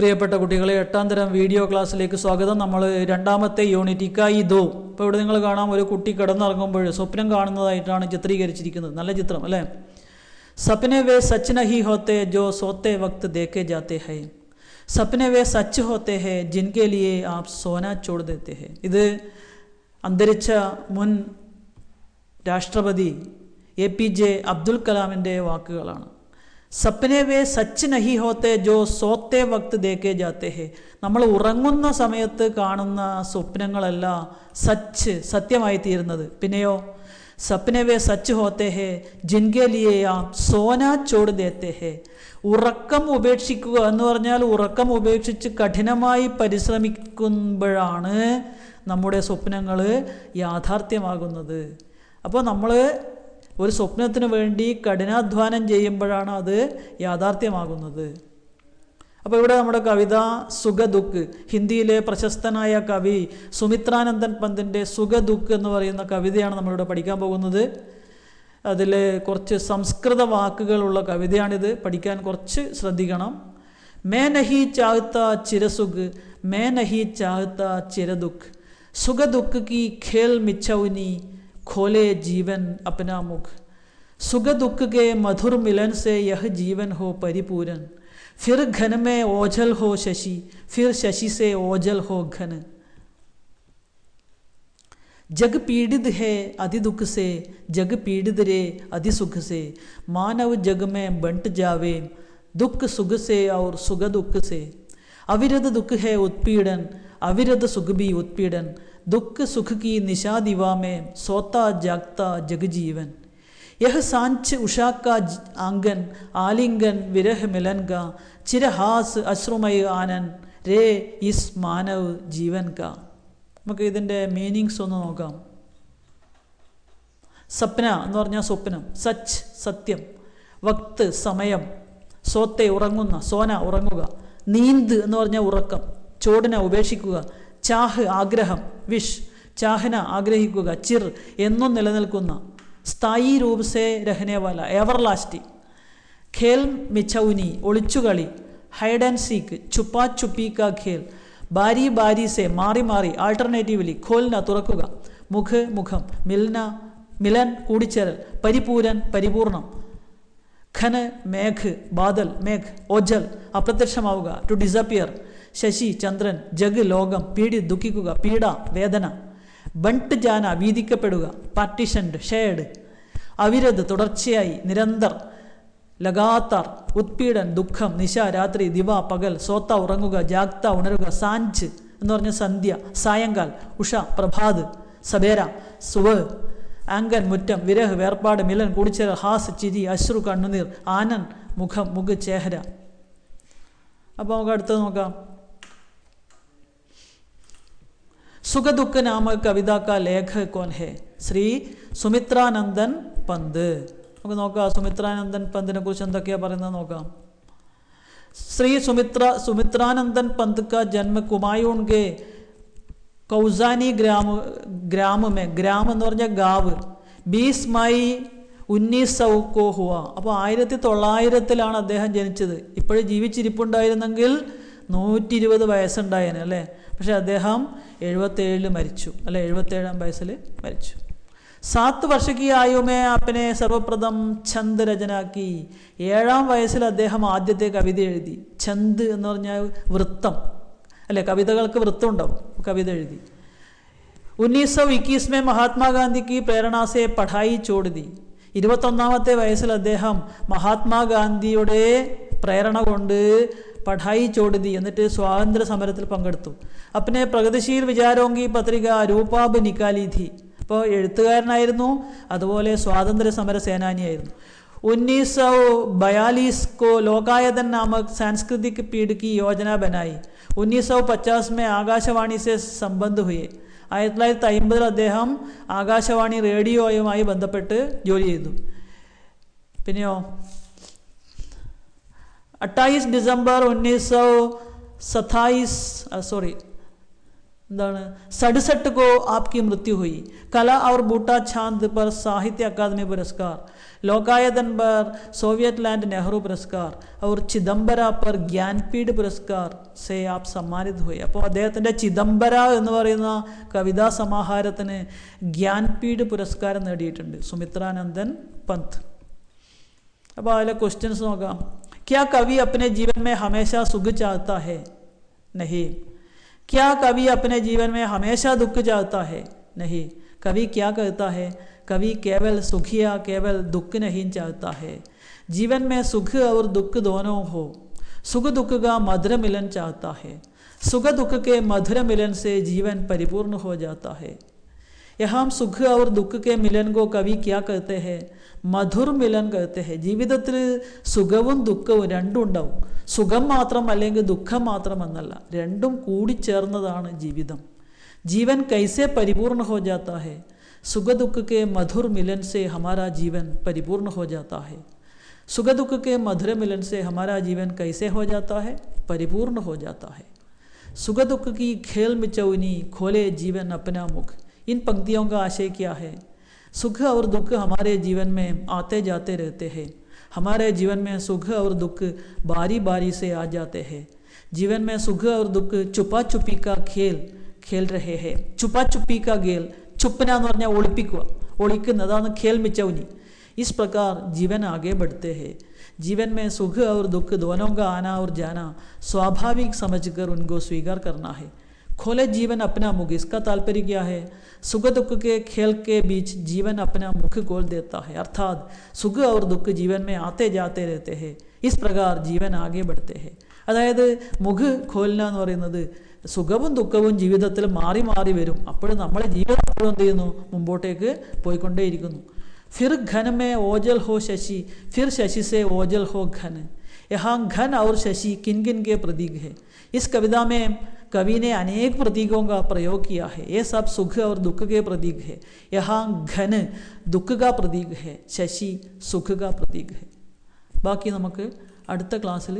പ്രിയപ്പെട്ട കുട്ടികളെ, 8ാം തരം വീഡിയോ ക്ലാസ്സിലേക്ക് സ്വാഗതം. നമ്മൾ രണ്ടാമത്തെ യൂണിറ്റ് ഇക്കായി ദോ. ഇപ്പോൾ ഇവിടെ നിങ്ങൾ കാണാം, ഒരു കുട്ടി കിടന്നിറങ്ങുമ്പോൾ സ്വപ്നം കാണുന്നതായിട്ടാണ് ചിത്രീകരിച്ചിരിക്കുന്നത്. നല്ല ചിത്രം അല്ലേ? സപ്നെ വേ സച്ച് നഹി ഹോത്തെ ജോ സോത്തെ വക്ത് ദേഖെ ജാത്തെ ഹൈ, സപ്നെ വേ സച്ച് ഹോത്തെ ഹൈ ജിൻകെ ലിയേ ആപ് സോന ചോട് ദേത്തെ ഹൈ. ഇത് അന്തരിച്ച മുൻ രാഷ്ട്രപതി APJ അബ്ദുൽ കലാമിൻ്റെ വാക്കുകളാണ്. സപ്നെ വേ സച്ച് നഹി ഹോത്തെ ജോ സോത്തെ വക്ത് ദേഖെ ജാത്തെ ഹെ. നമ്മൾ ഉറങ്ങുന്ന സമയത്ത് കാണുന്ന സ്വപ്നങ്ങളല്ല സത്യമായി തീരുന്നത്. പിന്നെയോ സപ്നെ വേ സച്ച് ഹോത്തെ ഹെ ജിൻകെ ലിയേ ആപ് സോന ചോട് ദേത്തെ ഹെ. ഉറക്കം ഉപേക്ഷിക്കുക എന്ന് പറഞ്ഞാൽ ഉറക്കം ഉപേക്ഷിച്ച് കഠിനമായി പരിശ്രമിക്കുമ്പോഴാണ് നമ്മുടെ സ്വപ്നങ്ങൾ യാഥാർത്ഥ്യമാകുന്നത്. അപ്പോൾ നമ്മൾ ഒരു സ്വപ്നത്തിന് വേണ്ടി കഠിനാധ്വാനം ചെയ്യുമ്പോഴാണ് അത് യാഥാർത്ഥ്യമാകുന്നത്. അപ്പോൾ ഇവിടെ നമ്മുടെ കവിത സുഖദുഃഖ്, ഹിന്ദിയിലെ പ്രശസ്തനായ കവി സുമിത്രാനന്ദൻ പന്തിൻ്റെ സുഖദുഃഖ് എന്ന് പറയുന്ന കവിതയാണ് നമ്മളിവിടെ പഠിക്കാൻ പോകുന്നത്. അതിൽ കുറച്ച് സംസ്കൃത വാക്കുകളുള്ള കവിതയാണിത്. പഠിക്കാൻ കുറച്ച് ശ്രദ്ധിക്കണം. മേ നഹി ചാഹത്ത ചിരസുഖ്, മേ നഹി ചാഹത്ത ചിരദുഃഖ്, സുഖദുഃഖ് की खेल मिच्छौनी खोले जीवन अपना मुख, सुख दुख के मधुर मिलन से यह जीवन हो परिपूरन, फिर घन में ओझल हो शशि, फिर शशि से ओझल हो घन. जग पीड़ित है अति दुख से, जग पीड़ित रे अति सुख से, मानव जग में बंट जावे दुख सुख से और सुख दुख से. अविरत दुख है उत्पीड़न, अविरत सुख भी उत्पीड़न, दुख सुख की निशा दिवा में सोता जागता जगजीवन. यह सांच उषा का आंगन, आलिंगन विरह मिलन का, चिरहास अश्रुमय आनंद रे इस मानव जीवन का. നമുക്ക് ഇതിൻ്റെ മീനിങ്സ് ഒന്ന് നോക്കാം. സപ്ന എന്ന് പറഞ്ഞാൽ സ്വപ്നം, സച്ച് സത്യം, വക്ത് സമയം, സോത്തെ ഉറങ്ങുന്ന, സോന ഉറങ്ങുക, നീന്ത് എന്ന് പറഞ്ഞാൽ ഉറക്കം, ചോടന ഉപേക്ഷിക്കുക, ചാഹ് ആഗ്രഹം, വിഷ് ചാഹന ആഗ്രഹിക്കുക, ചിർ എന്നും നിലനിൽക്കുന്ന, സ്ഥായി രൂപസേ രഹനേവാല എവർ ലാസ്റ്റിംഗ്, ഖേൽ മിച്ചൗനി ഒളിച്ചുകളി, ഹൈഡ് ആൻഡ് സീക്ക് ചുപ്പാ ചുപ്പി കാ ഖേൽ, ബാരി ബാരി സേ മാറി മാറി ആൾട്ടർനേറ്റീവ്ലി, ഖോൽന തുറക്കുക, മുഖ് മുഖം, മിൽന മിലൻ കൂടിച്ചേരൽ, പരിപൂരൻ പരിപൂർണം, ഖന് മേഘ് ബാദൽ മേഘ്, ഓജൽ അപ്രത്യക്ഷമാവുക ടു ഡിസപ്പിയർ, ശശി ചന്ദ്രൻ, ജഗ് ലോകം, പീഡി ദുഃഖിക്കുക പീഡ വേദന, ബണ്ട് ജാന വീതിക്കപ്പെടുക, പാർട്ടിഷൻഡ് ഷെയർഡ്, അവിരത് തുടർച്ചയായി നിരന്തർ, ലഗാത്താർ ഉത്പീഡൻ ദുഃഖം, നിശ രാത്രി, ദിവ പകൽ, സോത്ത ഉറങ്ങുക, ജാഗ്ത ഉണരുക, സാഞ്ച് എന്ന് പറഞ്ഞ സന്ധ്യ, സായങ്കാൽ, ഉഷ പ്രഭാത്, സബേര സുവ്, ആങ്കൻ മുറ്റം, വിരഹ് വേർപാട്, മിലൻ കൂടിച്ചേരൽ, ഹാസ് ചിരി, അശ്രു കണ്ണുനീർ, ആനന്ദ് മുഖം മുഖ് ചേഹര. അപ്പോൾ നമുക്ക് അടുത്തത് നോക്കാം. सुख दुख नामक कविता का लेखक कौन है? ശ്രീ സുമിത്രാനന്ദൻ പന്ത്. നമുക്ക് നോക്കാം സുമിത്രാനന്ദൻ പന്തിനെ കുറിച്ച് എന്തൊക്കെയാണ് പറയുന്നത് നോക്കാം. ശ്രീ സുമിത്രാനന്ദൻ പന്ത് का जन्म कुमायून के कौजानी ग्राम में, ഗ്രാം എന്ന് പറഞ്ഞാൽ ഗാവ്, 20 മൈ 1900 को हुआ. അപ്പോൾ 1900 അദ്ദേഹം ജനിച്ചത്. ഇപ്പോഴും ജീവിച്ചിരിപ്പുണ്ടായിരുന്നെങ്കിൽ 120 വയസ്സുണ്ടായേനെ അല്ലേ? പക്ഷെ അദ്ദേഹം 77 മരിച്ചു അല്ലെ, 77 വയസ്സിൽ മരിച്ചു. 7 വർഷ की आयु में अपने सर्वप्रथम छंद रचना की. 7 വയസ്സിൽ അദ്ദേഹം ആദ്യത്തെ കവിത എഴുതി. ഛന്ദ് എന്ന് പറഞ്ഞാൽ വൃത്തം അല്ലെ, കവിതകൾക്ക് വൃത്തം ഉണ്ടാവും, കവിത എഴുതി. 1921 में महात्मा गांधी की प्रेरणा से पढ़ाई छोड़ दी. 21ാമത്തെ വയസ്സിൽ അദ്ദേഹം മഹാത്മാഗാന്ധിയുടെ പ്രേരണ കൊണ്ട് പഠായി ചോടുതി എന്നിട്ട് സ്വാതന്ത്ര്യ സമരത്തിൽ പങ്കെടുത്തു. അപ്പനെ പ്രഗതിശീൽ വിചാരോങ്കി പത്രിക രൂപാബ് നിക്കാലി ഥി. അപ്പോൾ എഴുത്തുകാരനായിരുന്നു, അതുപോലെ സ്വാതന്ത്ര്യ സമര സേനാനിയായിരുന്നു. 1942 को लोकायतन नामक सांस्कृतिक पीढ़ की योजना बनाई. 1950 में ആകാശവാണി से संबंध हुए. 1950 അദ്ദേഹം ആകാശവാണി റേഡിയോയുമായി ബന്ധപ്പെട്ട് ജോലി ചെയ്തു. പിന്നെയോ 28 दिसंबर 1927 എന്താണ്? 67 को आपकी मृत्यु हुई। कला और बूटा छांद पर साहित्य अकादमी पुरस्कार, लोकायतन पर सोवियत लैंड नेहरू पुरस्कार और ചിദംബര पर ज्ञानपीठ पुरस्कार से आप सम्मानित हुए. അപ്പോൾ അദ്ദേഹത്തിൻ്റെ ചിദംബര എന്ന് പറയുന്ന കവിതാ സമാഹാരത്തിന് ജ്ഞാൻപീഠ് പുരസ്കാരം നേടിയിട്ടുണ്ട് സുമിത്രാനന്ദൻ പന്ത്. അപ്പോൾ അതിലെ ക്വസ്റ്റ്യൻസ് നോക്കാം. क्या कवि अपने जीवन में हमेशा सुख चाहता है? नहीं. क्या कवि अपने जीवन में हमेशा दुख चाहता है? नहीं. कवि क्या कहता है? कवि केवल सुख या केवल दुख नहीं चाहता है, जीवन में सुख और दुख दोनों हो, सुख दुख का मधुर मिलन चाहता है. सुख दुख के मधुर मिलन से जीवन परिपूर्ण हो जाता है. यहाँ सुख और दुख के मिलन को कवि क्या कहते हैं? മധുർ മിലൻ कहते हैं. ജീവിതത്തിൽ സുഖവും ദുഃഖവും രണ്ടും ഉണ്ടാവും. സുഖം മാത്രം അല്ലെങ്കിൽ ദുഃഖം മാത്രം എന്നല്ല, രണ്ടും കൂടിച്ചേർന്നതാണ് ജീവിതം. जीवन कैसे परिपूर्ण हो जाता है? सुख दुख के मधुर मिलन से हमारा जीवन परिपूर्ण हो जाता है. सुख दुख के मधुर मिलन से हमारा जीवन कैसे हो जाता है? परिपूर्ण हो जाता है. सुख दुख की खेल में चौनी खोले जीवन अपना मुख. इन पंक्तियों का आशय क्या है? सुख और दुख हमारे जीवन में आते जाते रहते हैं. हमारे जीवन में सुख और दुख बारी बारी से आ जाते हैं. जीवन में सुख और दुख छुपा छुपी का खेल खेल रहे हैं. छुपा छुपी का खेल, छुपना എന്ന് പറഞ്ഞാൽ ഒളിപ്പിക്കുക, ഒളിക്കുന്നതാണ് खेल में चौनी. इस प्रकार जीवन आगे बढ़ते हैं. जीवन में सुख और दुख दोनों का आना और जाना स्वाभाविक समझकर उनको स्वीकार करना है. खोले जीवन अपना मुख, इसका तात्पर्य क्या है? सुख दुख के खेल के बीच जीवन अपना मुख खोल देता है. अर्थात सुख और दुख जीवन में आते जाते रहते हैं. इस प्रकार जीवन आगे बढ़ते हैं. അതായത് മുഖ് ഖോൽന എന്ന് പറയുന്നത് സുഖവും ദുഃഖവും ജീവിതത്തിൽ മാറി മാറി വരും. അപ്പോൾ നമ്മളെ ജീവിതം എപ്പോഴും എന്ത് ചെയ്യുന്നു? മുമ്പോട്ടേക്ക് പോയിക്കൊണ്ടേയിരിക്കുന്നു. फिर घन में ओजल हो शशि, फिर शशि से ओजल हो घन. यहाँ घन और शशि किन किन के प्रतीक है? इस कविता में कवि ने अनेक प्रतीकों का प्रयोग किया है. ये सब सुख और दुख के प्रतीक है. यहाँ घन दुख का प्रतीक है, शशि सुख का प्रतीक है. बाकी നമുക്ക് അടുത്ത ക്ലാസ്സിൽ